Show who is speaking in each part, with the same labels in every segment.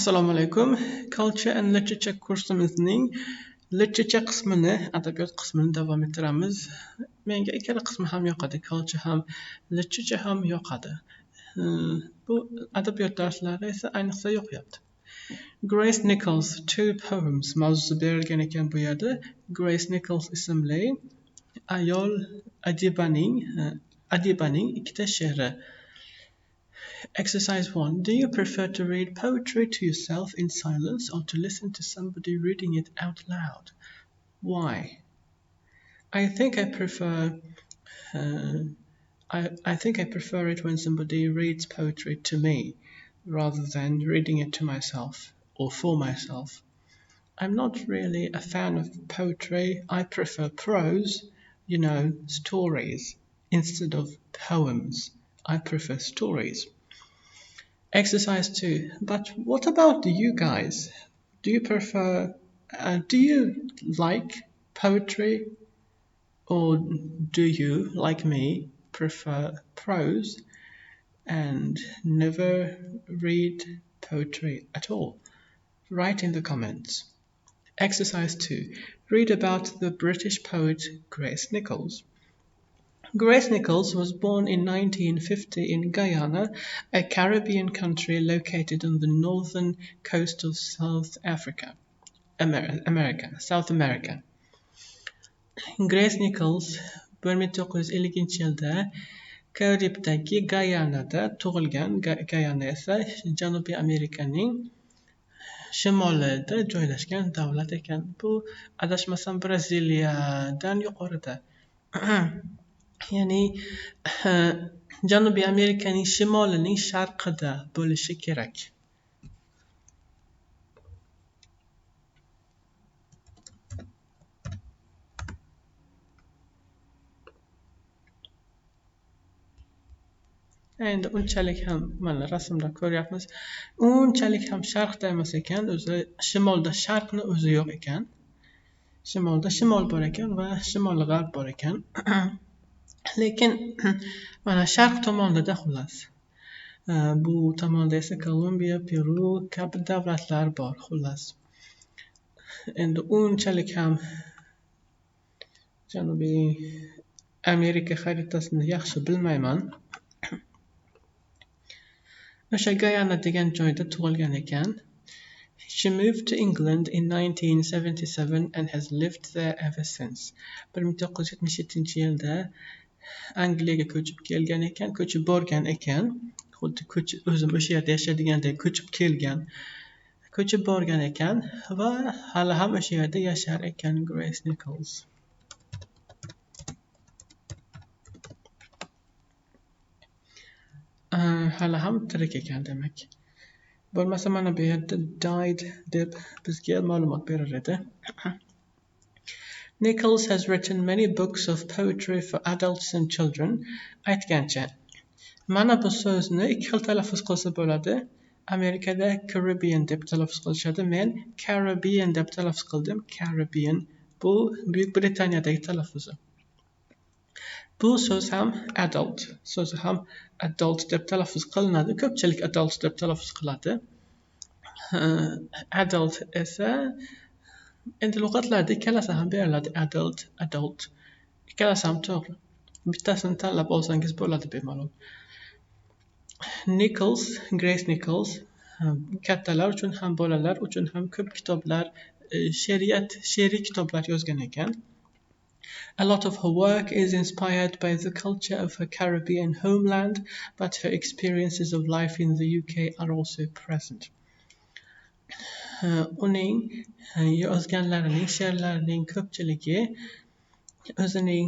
Speaker 1: Assalomu alaykum. Culture and Literature kursimizning literature qismini, adabiyot qismini davom ettiramiz. Menga ikkala qismi ham yoqadi. Culture ham, literature ham yoqadi. Bu adabiyot darslari esa ayniqsa yoqyapti. Grace Nichols Two Poems mavzusi berilgan ekan bu yerda. Grace Nichols ismli ayol adibaning ikkita she'ri. Exercise 1. Do you prefer to read poetry to yourself in silence or to listen to somebody reading it out loud? Why? I think I prefer it when somebody reads poetry to me rather than reading it to myself or for myself. I'm not really a fan of poetry. I prefer prose, stories, instead of poems. I prefer stories. Exercise 2. But what about you guys? Do you like poetry, or do you, like me, prefer prose and never read poetry at all? Write in the comments. Exercise 2. Read about the British poet Grace Nichols. Grace Nichols was born in 1950 in Guyana, a Caribbean country located on the northern coast of South America. Grace Nichols 1950-yilda Karibdagi Gayanada tug'ilgan. Gayana esa Janubiy Amerikaning shimolida joylashgan davlat ekan. Bu adashmasam Braziliyadan yuqorida. Ya'ni Janubiy Amerikaning shimolining sharqida bo'lishi kerak. Endi unchalik ham mana rasmda ko'ryapmiz. Unchalik ham sharqda emas ekan, o'zi shimolda sharqni o'zi yo'q ekan. Shimolda shimol bor ekan va shimol g'arb bor ekan. Lekin mana sharq tomonida xullas. Bu tomonda esa Kolumbiya, Peru kabi davlatlar bor xullas. Endi unchalik ham Janubiy Amerika xaritasini yaxshi bilmayman. O'sha Guyana degan joyda tug'ilgan ekan. She moved to England in 1977 and has lived there ever since. 1977-yilda Angliyaga ko'chib kelgan ekan, ko'chib borgan ekan. Xuddi o'zim o'sha yerda yashadigandek ko'chib kelgan. Ko'chib borgan ekan va hali ham o'sha yerda yashar ekan Grace Nichols. Hali ham tirik ekan demak. Bo'lmasa mana bu yerda died deb bizga ma'lumot berar edi. Nichols has written many books of poetry for adults and children. Aytgancha. Mana bu so'zni ikki xil talaffuz qilsa bo'ladi. Amerikada Caribbean deb talaffuz qilishadi. Men Caribbean deb talaffuz qildim. Caribbean. Bu Buyuk Britaniyadagi talaffuzi. Bu so'z ham adult, so'zi ham adult deb talaffuz qilinadi. Ko'pchilik adult deb talaffuz qiladi. Adult esa endi lug'atlarda ikkalasi ham beriladi. Adult. Ikkalasi ham to'g'ri. Bittasini tanlab olsangiz bo'ladi bemalol. Grace Nichols kattalar uchun ham bolalar uchun ham ko'p kitoblar, she'riy kitoblar yozgan ekan. A lot of her work is inspired by the culture of her Caribbean homeland, but her experiences of life in the UK are also present. Uning yozganlarining, she'rlarining ko'pchiligi o'zining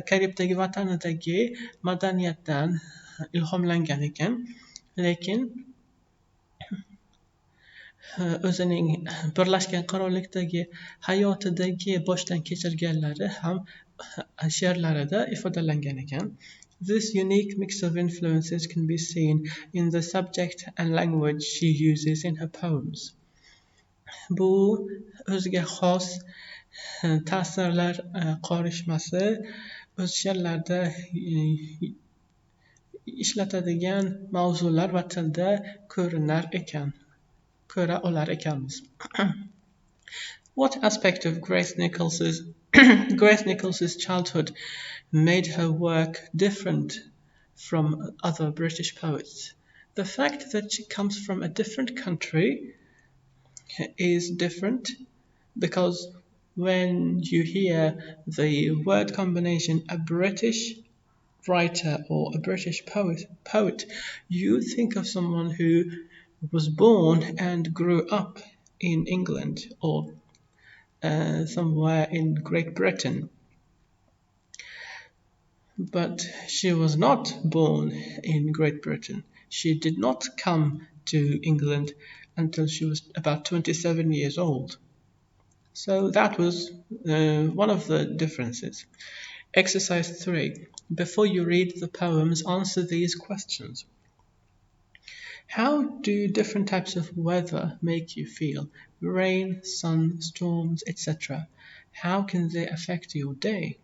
Speaker 1: Karibdagi vatanidagi madaniyatdan ilhomlangan ekan, lekin o'zining Birlashgan Qirollikdagi hayotidagi boshdan kechirganlari ham she'rlarida ifodalangan ekan. This unique mix of influences can be seen in the subject and language she uses in her poems. Bu o'ziga xos ta'sirlar qorishmasi o'z she'rlarida ishlatadigan mavzular va tilda ko'ra olar ekanmiz. What aspect of Grace Nichols's childhood made her work different from other British poets? The fact that she comes from a different country is different because when you hear the word combination a British writer or a British poet, you think of someone who was born and grew up in England or somewhere in Great Britain. But she was not born in Great Britain. She did not come to England until she was about 27 years old. So that was one of the differences. Exercise 3. Before you read the poems, answer these questions. How do different types of weather make you feel? Rain, sun, storms, etc. How can they affect your day?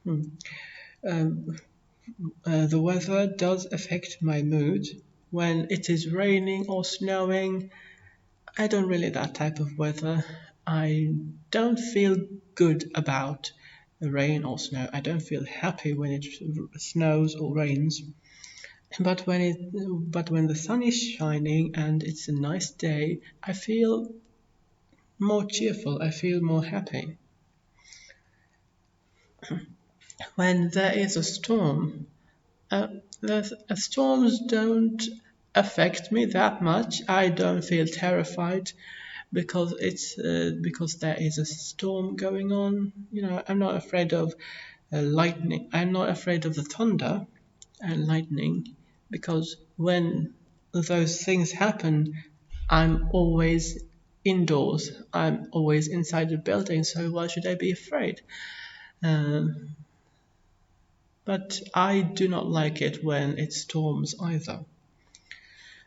Speaker 1: Um, the weather does affect my mood. When it is raining or snowing, I don't really that type of weather. I don't feel good about the rain or snow. I don't feel happy when it snows or rains. But when the sun is shining and it's a nice day, I feel more cheerful. I feel more happy. When there is a storm, the storms don't affect me that much. I don't feel terrified because there is a storm going on. I'm not afraid of lightning. I'm not afraid of the thunder and lightning because when those things happen, I'm always indoors. I'm always inside the building. So why should I be afraid? Um, but I do not like it when it storms either.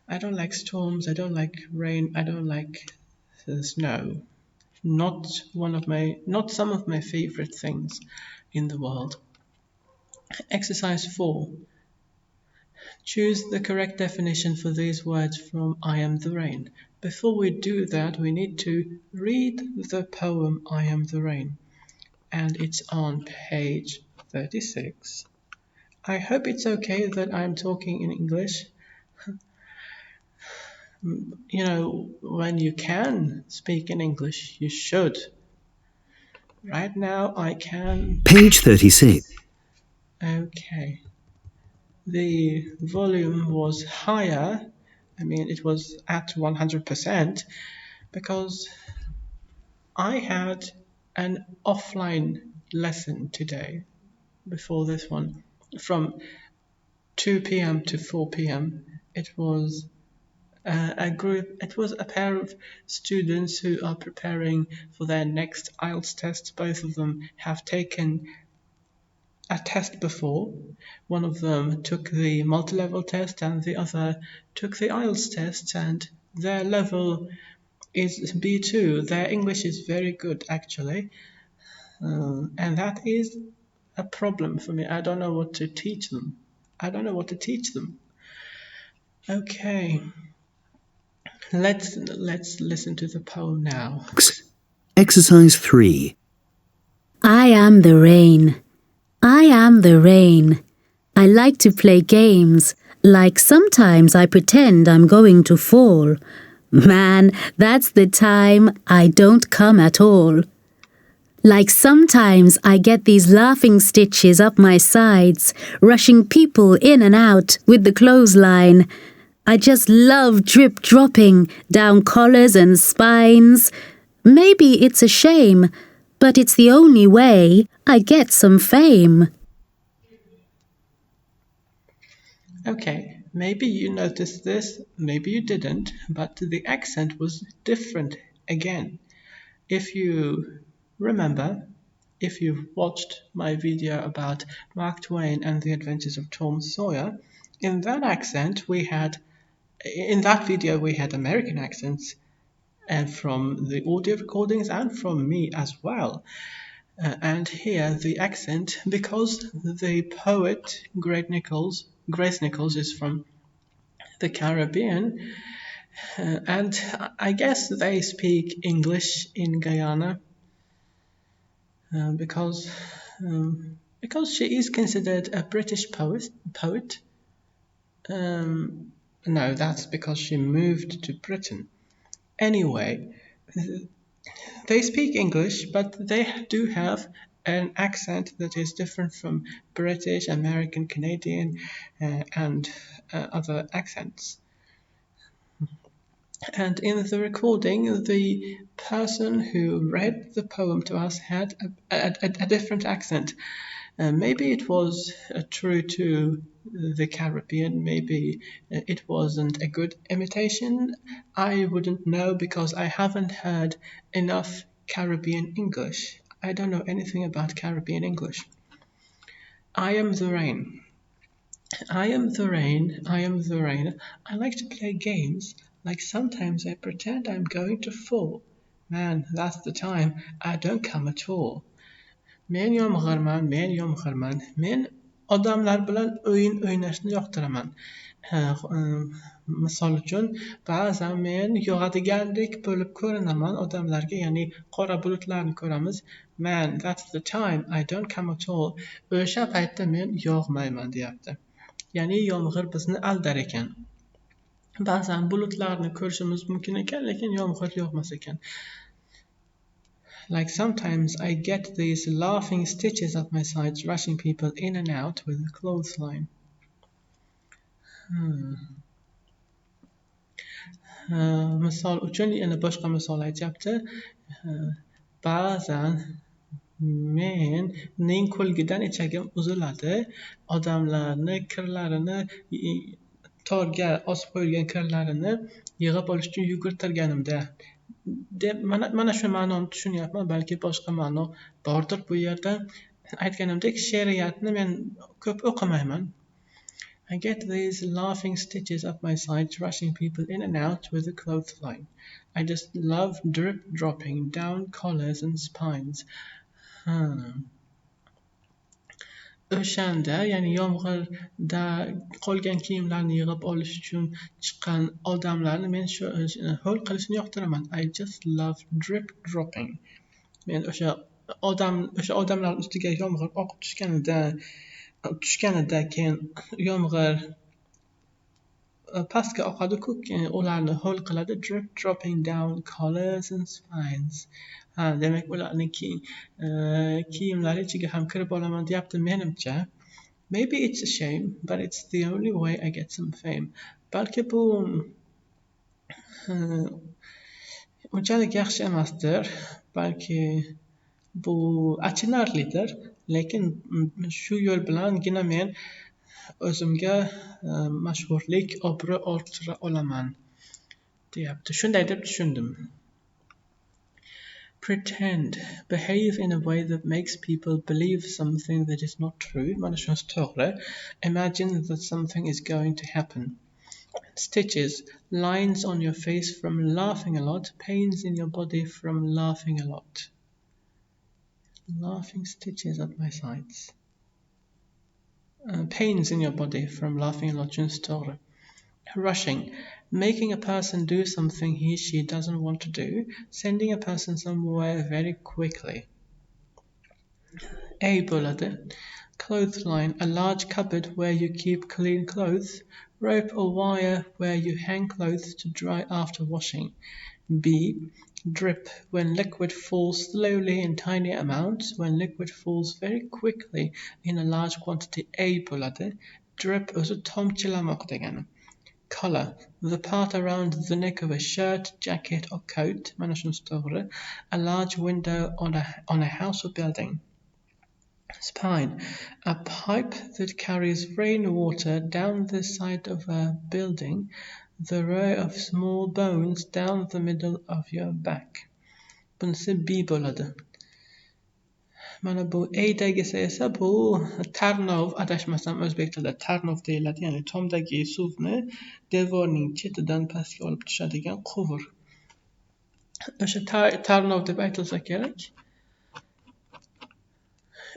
Speaker 1: I don't like storms. I don't like rain. I don't like snow. Not some of my favorite things in the world. Exercise 4. Choose the correct definition for these words from I Am the Rain. Before we do that, we need to read the poem I Am the Rain, and it's on page 36. I hope it's okay that I'm talking in English. When you can speak in English, you should. Right now, I can.
Speaker 2: Page 36.
Speaker 1: Okay. The volume was higher. It was at 100% because I had an offline lesson today before this one from 2 p.m. to 4 p.m. It was a pair of students who are preparing for their next IELTS test. Both of them have taken a test before. One of them took the multi-level test and the other took the IELTS test, and their level is B2. Their English is very good actually, and that is a problem for me. I don't know what to teach them. Okay, let's listen to the poem now.
Speaker 2: Exercise 3.
Speaker 3: I am the rain. I am the rain. I like to play games, like sometimes I pretend I'm going to fall. Man, that's the time I don't come at all. Like sometimes I get these laughing stitches up my sides, rushing people in and out with the clothesline. I just love drip-dropping down collars and spines. Maybe it's a shame, but it's the only way I get some fame.
Speaker 1: Okay, maybe you noticed this, maybe you didn't, but the accent was different again. If you remember, if you've watched my video about Mark Twain and the Adventures of Tom Sawyer, in that video we had American accents, and from the audio recordings and from me as well. And here the accent, because the poet, Greg Nichols, Grace Nichols is from the Caribbean, and I guess they speak English in Guyana because she is considered a British poet. No, that's because she moved to Britain. Anyway, they speak English, but they do have an accent that is different from British, American, Canadian, and other accents. And in the recording, the person who read the poem to us had a different accent. Maybe it was true to the Caribbean, maybe it wasn't a good imitation. I wouldn't know because I haven't heard enough Caribbean English. I don't know anything about Caribbean English. I am the rain. I am the rain, I am the rain. I like to play games, like sometimes I pretend I'm going to fall. Man, that's the time I don't come at all. Men yomg'irman. Men odamlar bilan o'yin o'ynashni yoqtiraman. Misol uchun, ba'zan men yog'adigandek bo'lib ko'rinaman odamlarga, ya'ni qora bulutlarni ko'ramiz. Man, that's the time I don't come at all. O'sha paytda men yog'mayman, deyapti. Ya'ni yomg'ir bizni aldar ekan. Ba'zan bulutlarni ko'rishimiz mumkin ekan, lekin yomg'ir yog'mas ekan. Like sometimes I get these laughing stitches up my sides, rushing people in and out with a clothesline. Misol uchun yana boshqa misol aytyapti. Ba'zan menning kulgidan ichagim uziladi. Odamlarni kirlarini, torga osib qo'yilgan kirlarini yig'ib olish uchun yugurtirganimda deb mana shu ma'noni tushunyapman, balki boshqa ma'no bordir bu yerda. Aytganimdek, she'riyatni men ko'p o'qimayman. I get these laughing stitches up my sides, rushing people in and out with a clothesline. I just love drip dropping down collars and spines. O'shanda, ya'ni yomg'irda qolgan kiyimlarni yig'ib olish uchun chiqqan odamlarni men shu ho'l qilishni yoqtiraman. I just love drip dropping. Men o'sha odamlar ustiga yomg'ir oqib tushganida keyin yomg'ir pastga oqadi-ku, ularni ho'l qiladi. Drip dropping down collars and spines. Demak, ularning kiyimlari ichiga ham kirib olaman deyapti, menimcha. Maybe it's a shame, but it's the only way I get some fame. Balki bu unchalik yaxshi emasdir, balki bu achinarlidir, lekin shu yo'l bilangina men o'zimga mashhurlik, obro' orttira olaman, deyapti. Shunday deb tushundim. Pretend, behave in a way that makes people believe something that is not true. Mana shunisi to'g'ri. Imagine that something is going to happen. Stitches, lines on your face from laughing a lot, pains in your body from laughing a lot. Laughing stitches up my sides. Pains in your body from laughing a lot. Shunisi to'g'ri. Rushing, making a person do something she doesn't want to do, sending a person somewhere very quickly. A bo'ladi. Clothesline, a large cupboard where you keep clean clothes. Rope or wire where you hang clothes to dry after washing. B. Drip, when liquid falls slowly in tiny amounts, when liquid falls very quickly in a large quantity. A bo'ladi. Drip o'zi tomchilamoq degani. Collar, the part around the neck of a shirt, jacket or coat. Mana shunisi to'g'ri. A large window on a house or building. Spine, a pipe that carries rainwater down the side of a building, the row of small bones down the middle of your back. Bunisi B bo'ladi. Mana bu A'dagisi esa bu tarnov, adashmasam o'zbek tilida tarnov deyiladi, ya'ni tomdagi suvni devorning chetidan pastga olib tushadigan quvur. O'sha tarnov deb aytilsa kerak.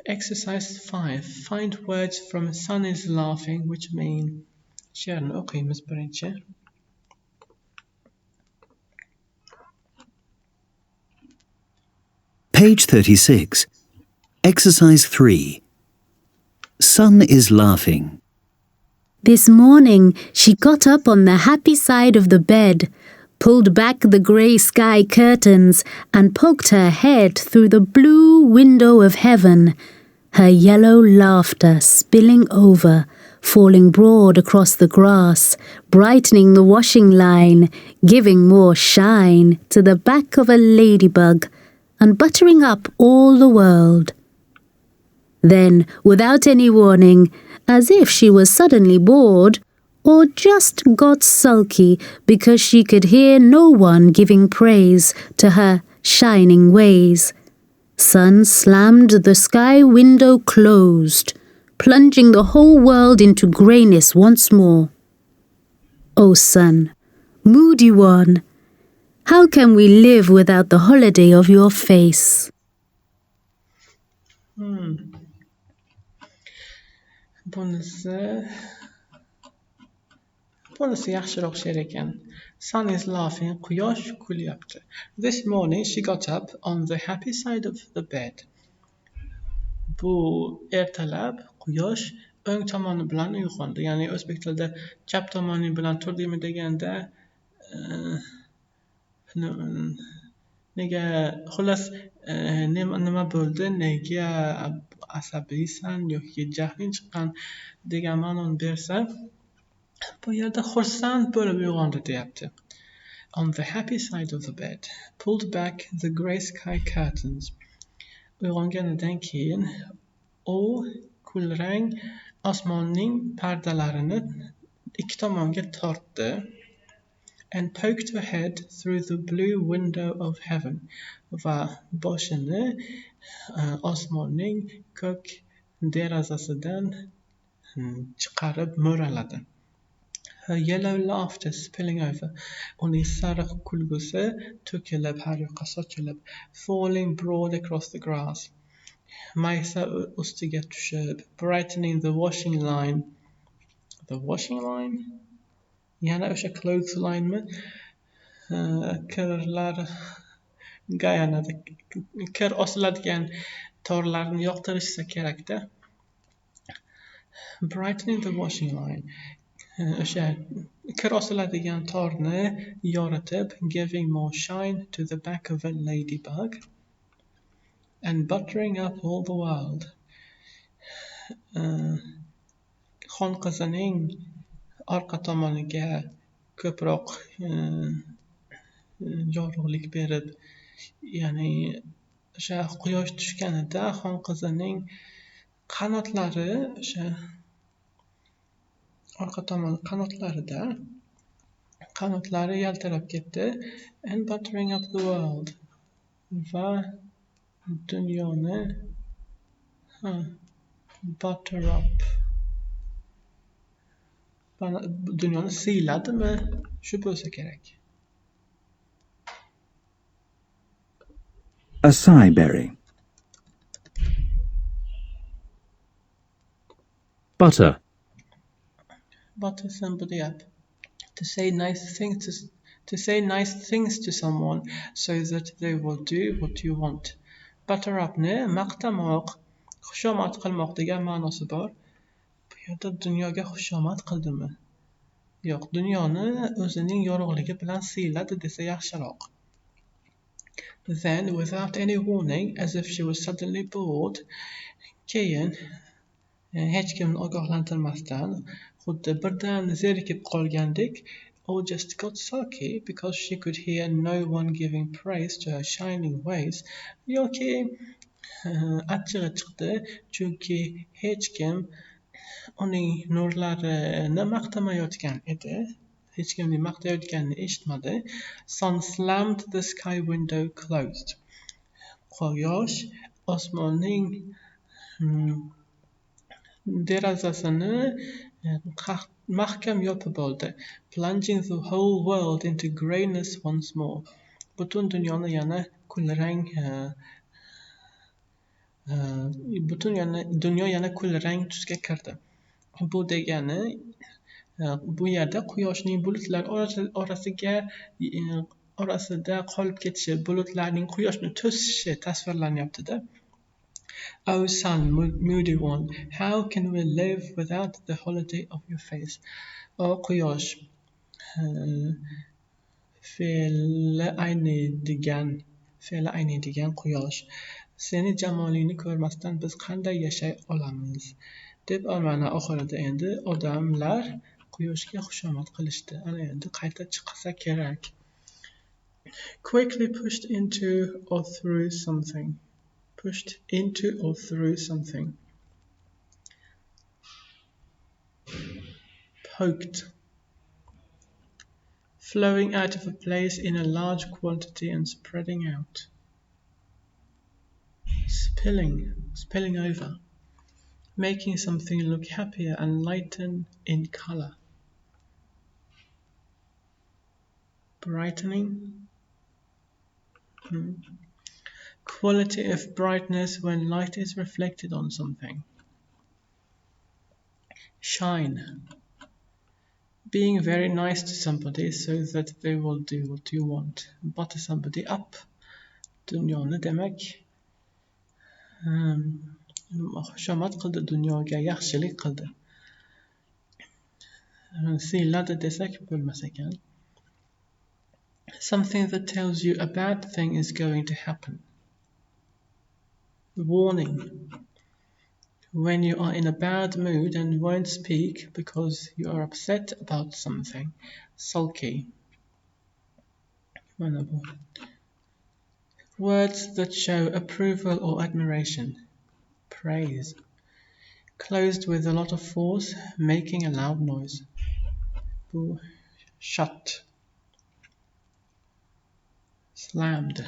Speaker 1: Exercise 5. Find words from Sun is laughing which mean. She'rni o'qiymiz birinchi.
Speaker 2: Page 36. Exercise 3. Sun is laughing.
Speaker 3: This morning, she got up on the happy side of the bed, pulled back the grey sky curtains, and poked her head through the blue window of heaven, her yellow laughter spilling over, falling broad across the grass, brightening the washing line, giving more shine to the back of a ladybug, and buttering up all the world. Then, without any warning, as if she was suddenly bored, or just got sulky because she could hear no one giving praise to her shining ways, Sun slammed the sky window closed, plunging the whole world into greyness once more. Oh, Sun, moody one, how can we live without the holiday of your face?
Speaker 1: Bunisi yaxshiroq she'r ekan. Sun is laughing, quyosh kulyapti. This morning she got up on the happy side of the bed. Bu ertalab quyosh o'ng tomoni bilan uyg'ondi. Ya'ni o'zbek tilida chap tomoni bilan turdingmi deganda nega xullas nima bo'ldi, nega asabiysan yoki jahling chiqqan degan ma'noni bersa, bu yerda xursand bo'lib uyg'ondi deyapti. On the happy side of the bed, pulled back the grey sky curtains. Uyg'onganidan keyin u kulrang osmonning pardalarini ikki tomonga tortdi. And poked her head through the blue window of heaven. Va boshini osmonning ko'k derazasidan chiqarib mo'raladi. Her yellow laughter spilling over. Uning sariq kulgusi to'kilib har yoqqa sochilib. Falling broad across the grass. Maysa ustiga tushib. Brightening the washing line. The washing line? Yana o'sha clothesline-mi? Kirlarga yanada kir osiladigan torlarni yoqtirishsa kerakda. Brightening the washing line. O'sha kir osiladigan torni yoritib, giving more shine to the back of a ladybug. And buttering up all the world. Xonqizining orqa tomoniga ko'proq yorug'lik berib, ya'ni o'sha quyosh tushganida xonqizining qanotlari o'sha orqa tomon qanotlari yaltirab ketdi. And buttering up the world. Va dunyoni butter up. Dunyoni siyladimi? Shu bo'lsa kerak.
Speaker 2: Acai berry. Butter.
Speaker 1: Butter somebody up. To say nice things to someone so that they will do what you want. Butter upni maqtamoq, xushomad qilmoq degan ma'nosi bor. Bu yerda dunyoga xushomad qildimi? Yo'q, dunyoni o'zining yorug'ligi bilan siyladi desa yaxshiroq. Then, without any warning, as if she was suddenly bored, keyin hech kimni ogohlantirmasdan, xuddi birdan zerikib qolgandek, or just got sulky because she could hear no one giving praise to her shining ways, yoki achchig'i chiqdi chunki hech kim uning nurlarini maqtamayotgan edi. Hech kimning maqtayotganini eshitmadi. Sun slammed the sky window closed. Quyosh osmonning derazasini mahkam yopib oldi. Plunging the whole world into greyness once more. Butun dunyoni yana kulrang Butun dunyo yana kulrang tusga kirdi. Bu degani bu yerda quyoshning bulutlar orasida qolib ketishi, bulutlarning quyoshni to'sishi tasvirlanyaptida. Oh sun, moody one, how can we live without the holiday of your face? O quyosh, fe'li ayniydigan quyosh, seni jamolingni ko'rmasdan biz qanday yashay olamiz? Deb mana oxirida endi odamlar quyoshga xushomad qilishdi. Ana endi qayta chiqsa kerak. Quickly pushed into or through something. Pushed into or through something. Poked. Flowing out of a place in a large quantity and spreading out. Spilling over. Making something look happier and lighten in color. Brightening. Quality of brightness when light is reflected on something. Shine. Being very nice to somebody so that they will do what you want. Butter somebody up. Dunyoni demak xushomad qildi, dunyoga yaxshilik qildi. Siyladi desak bo'lmas ekan. Something that tells you a bad thing is going to happen. Warning. When you are in a bad mood and won't speak because you are upset about something. Sulky. Words that show approval or admiration. Praise. Closed with a lot of force, making a loud noise. Shut. Slammed,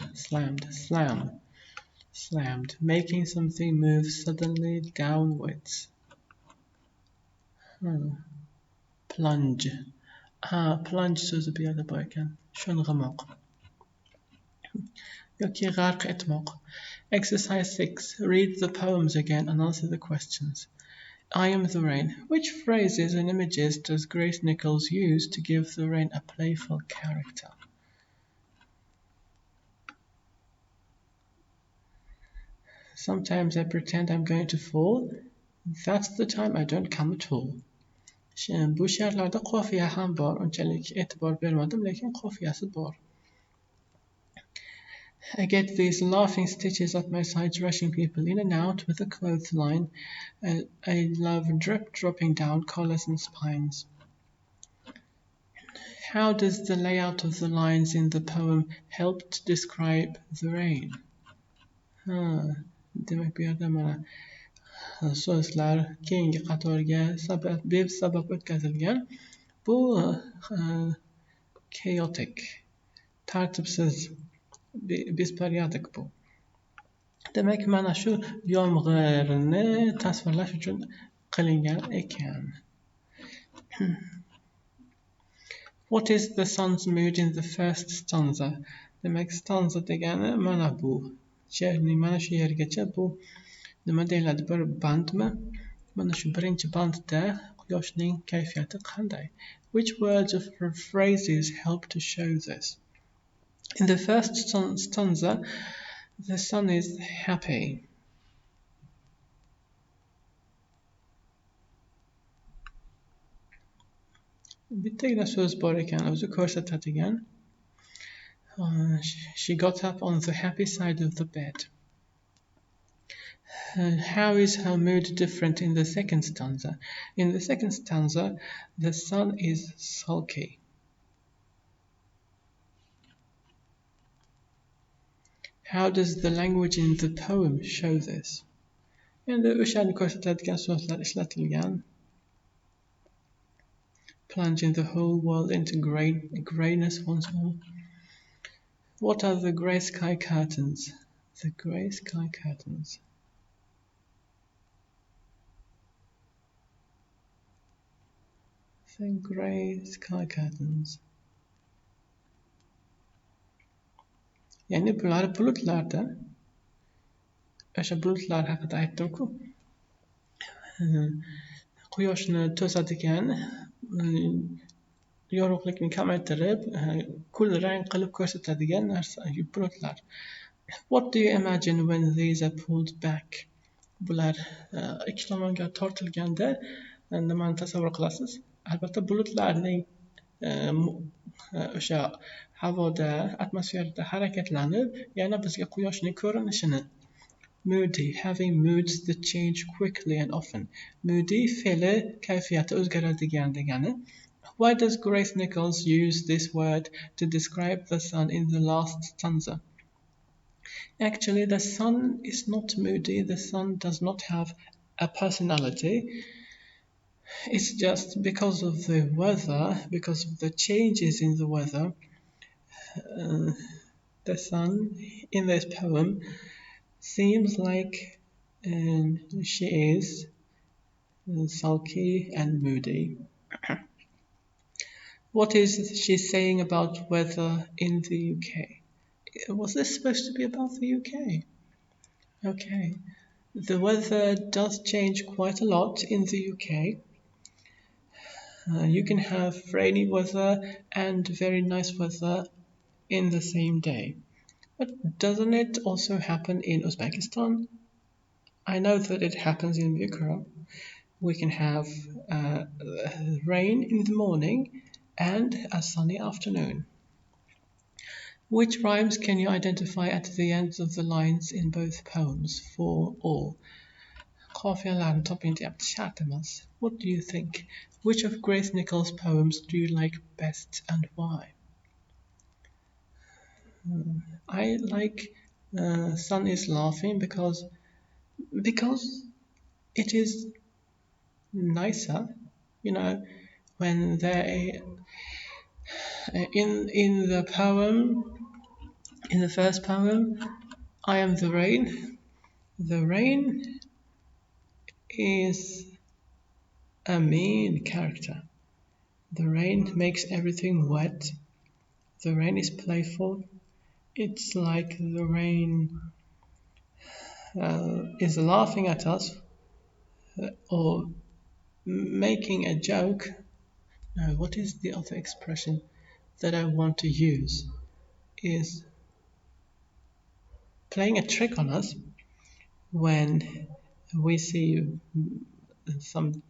Speaker 1: making something move suddenly downwards. Plunge. Plunge so'zi bu yerda bor ekan. Sho'ng'imoq. Yoki g'arq etmoq. Exercise 6. Read the poems again and answer the questions. I am the rain. Which phrases and images does Grace Nichols use to give the rain a playful character? Sometimes I pretend I'm going to fall. That's the time I don't come at all. Bu she'rlarda qofiya ham bor. Unchalik e'tibor bermadim, lekin qofiyasi bor. I get these laughing stitches up my sides, rushing people in and out with a clothesline. I love drip dropping down collars and spines. How does the layout of the lines in the poem help to describe the rain? Demak bu yerda mana so'zlar keyingi qatorga sabab o'tkazilgan. Bu chaotic, tartibsiz, bespорядок bu. Demak mana shu yomg'irni tasvirlash uchun qilingan ekan. What is the sun's mood in the first stanza? Demak stanza degani mana bu. She'rning mana shu yergacha bu nima deyiladi, bir bandmi? Mana shu birinchi bandda quyoshning kayfiyati qanday? Which words or phrases help to show this? In the first stanza, the sun is happy. Bittagina so'z bor ekan, o'zi ko'rsatadigan. She got up on the happy side of the bed. How is her mood different in the second stanza? In the second stanza, the sun is sulky. How does the language in the poem show this? Endi o'shani ko'rsatadigan so'zlar ishlatilgan. Plunging the whole world into grayness once more. What are the grey sky curtains? The grey sky curtains. The grey sky curtains. Yani bular bulutlarda. o'sha bulutlar haqida aytdim-ku. Quyoshni to'sadigan, yorug'likni kamaytirib, kul rang qilib ko'rsatadigan narsa bulutlar. What do you imagine when these are pulled back? Bular ikki tomonga tortilganda nimani tasavvur qilasiz? Albatta bulutlarning o'sha havoda, atmosferada harakatlanib, yana bizga quyoshning ko'rinishini. Moody, having moods that change quickly and often. Moody fe'li kayfiyati o'zgaradigan degani. Why does Grace Nichols use this word to describe the sun in the last stanza? Actually, the sun is not moody. The sun does not have a personality. It's just because of the weather, because of the changes in the weather, the sun in this poem seems like she is sulky and moody. What is she saying about weather in the UK? Was this supposed to be about the UK? Okay. The weather does change quite a lot in the UK. You can have rainy weather and very nice weather in the same day. But doesn't it also happen in Uzbekistan? I know that it happens in Bukhara. We can have rain in the morning and a sunny afternoon. Which rhymes can you identify at the ends of the lines in both poems? For all. Qofiyalarni toping deyapti, shart emas. What do you think? Which of Grace Nichols' poems do you like best and why? I like Sun is Laughing because it is nicer, you know, when they in the poem, in the first poem, I am the rain. The rain is a mean character. The rain makes everything wet. The rain is playful. It's like the rain is laughing at us or making a joke. No, what is the other expression that I want to use? Is playing a trick on us when we see some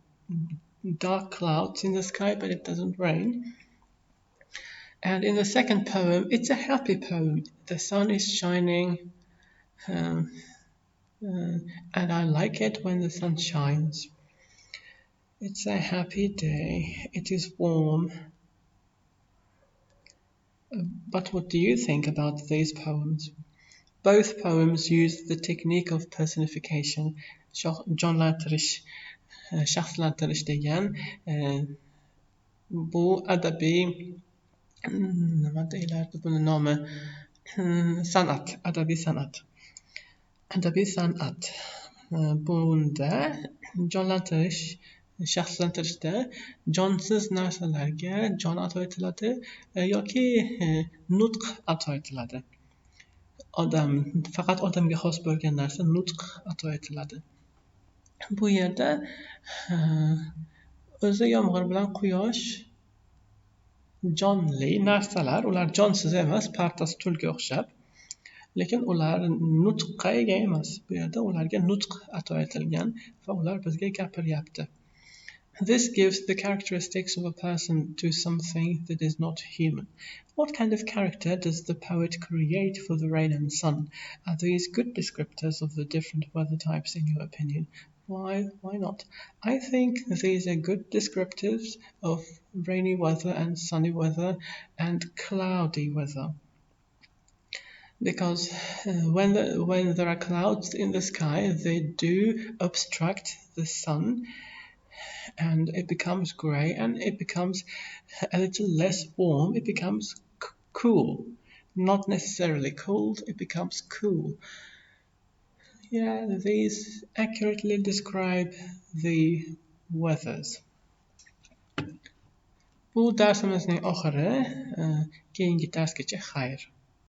Speaker 1: dark clouds in the sky but it doesn't rain. And in the second poem, it's a happy poem. The sun is shining, and I like it when the sun shines. It's a happy day. It is warm. But what do you think about these poems? Both poems use the technique of personification. Jonlantirish, shaxslantirish degan bu adabiy nima deyilardi buni nomi? San'at, adabiy san'at. Adabiy san'at. Bunda jonlantirish, shaxslantirishda jonsiz narsalarga jon ato etiladi yoki nutq ato etiladi. Faqat odamga xos bo'lgan narsa nutq ato etiladi. Bu yerda o'zi yomg'ir bilan quyosh jonli narsalar, ular jonsiz emas, parta stulga o'xshab, lekin ular nutqqa ega emas. Bu yerda ularga nutq ato etilgan va ular bizga gapiryapti. This gives the characteristics of a person to something that is not human. What kind of character does the poet create for the rain and sun? Are these good descriptors of the different weather types in your opinion? Why not? I think these are good descriptives of rainy weather and sunny weather and cloudy weather. Because when there are clouds in the sky, they do obstruct the sun and it becomes grey and it becomes a little less warm. It becomes cool. Not necessarily cold, it becomes cool. Yeah, these accurately describe the weathers. Bu darsimizning oxiri. Keyingi darsgacha xayr.